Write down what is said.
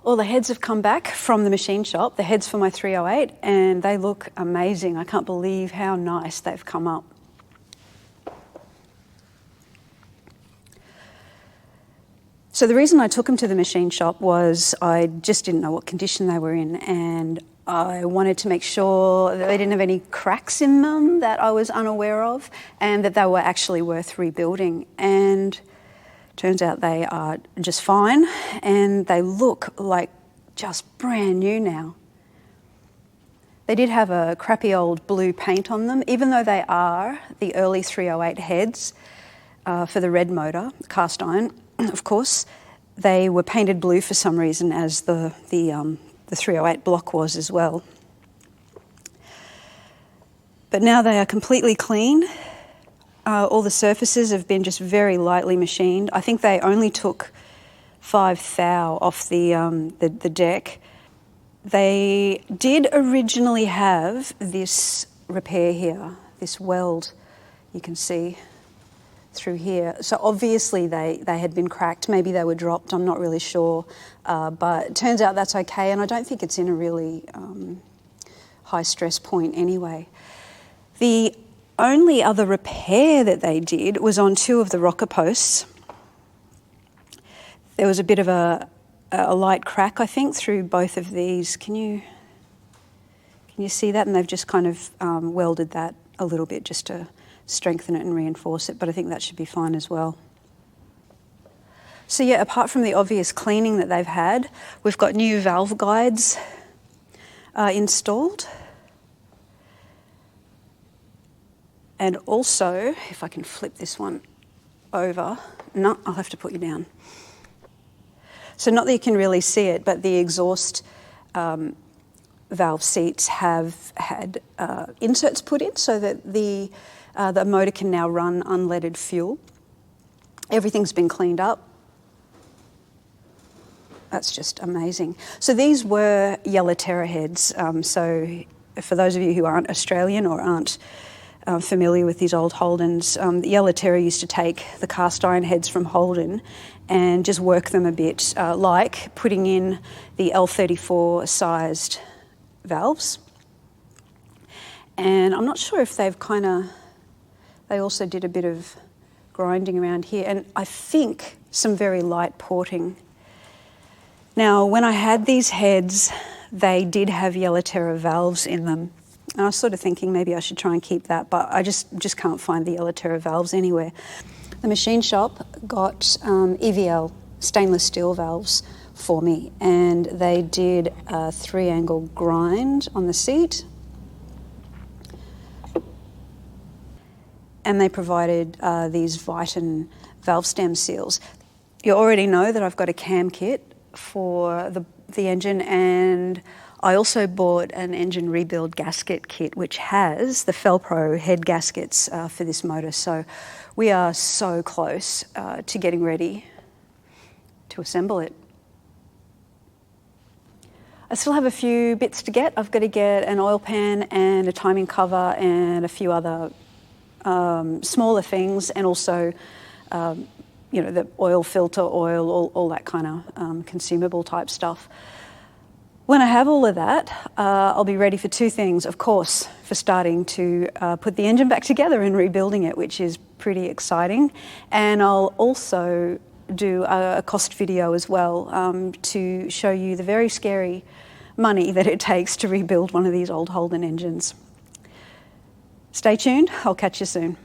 All the heads have come back from the machine shop, the heads for my 308, and they look amazing. I can't believe how nice they've come up. So the reason I took them to the machine shop was I just didn't know what condition they were in, and I wanted to make sure that they didn't have any cracks in them that I was unaware of, and that they were actually worth rebuilding. And turns out they are just fine, and they look like just brand new now. They did have a crappy old blue paint on them, even though they are the early 308 heads for the red motor, cast iron. Of course, they were painted blue for some reason, as the 308 block was as well. But now they are completely clean. All the surfaces have been just very lightly machined. I think they only took 5 thou off the deck. They did originally have this repair here, this weld you can see through here. So obviously they had been cracked. Maybe they were dropped, I'm not really sure. But it turns out that's okay, and I don't think it's in a really high stress point anyway. The only other repair that they did was on 2 of the rocker posts. There was a bit of a light crack, I think, through both of these. Can you see that? And they've just kind of welded that a little bit just to strengthen it and reinforce it, but I think that should be fine as well. So yeah, apart from the obvious cleaning that they've had, we've got new valve guides installed. And also, if I can flip this one over, no, I'll have to put you down. So not that you can really see it, but the exhaust valve seats have had inserts put in so that the motor can now run unleaded fuel. Everything's been cleaned up. That's just amazing. So these were Yella Terra heads. So for those of you who aren't Australian or aren't familiar with these old Holdens, Yella Terra used to take the cast iron heads from Holden and just work them a bit, like putting in the L34 sized valves. And I'm not sure if they also did a bit of grinding around here, and I think some very light porting. Now, when I had these heads, they did have Yella Terra valves in them. And I was sort of thinking maybe I should try and keep that, but I just can't find the Yella Terra valves anywhere. The machine shop got EVL stainless steel valves for me, and they did a 3-angle grind on the seat. And they provided these Viton valve stem seals. You already know that I've got a cam kit for the engine, and I also bought an engine rebuild gasket kit which has the Felpro head gaskets for this motor. So we are so close to getting ready to assemble it. I still have a few bits to get. I've got to get an oil pan and a timing cover and a few other smaller things, and also the oil filter, all that kind of consumable type stuff. When I have all of that, I'll be ready for 2 things. Of course, for starting to put the engine back together and rebuilding it, which is pretty exciting. And I'll also do a cost video as well to show you the very scary money that it takes to rebuild one of these old Holden engines. Stay tuned, I'll catch you soon.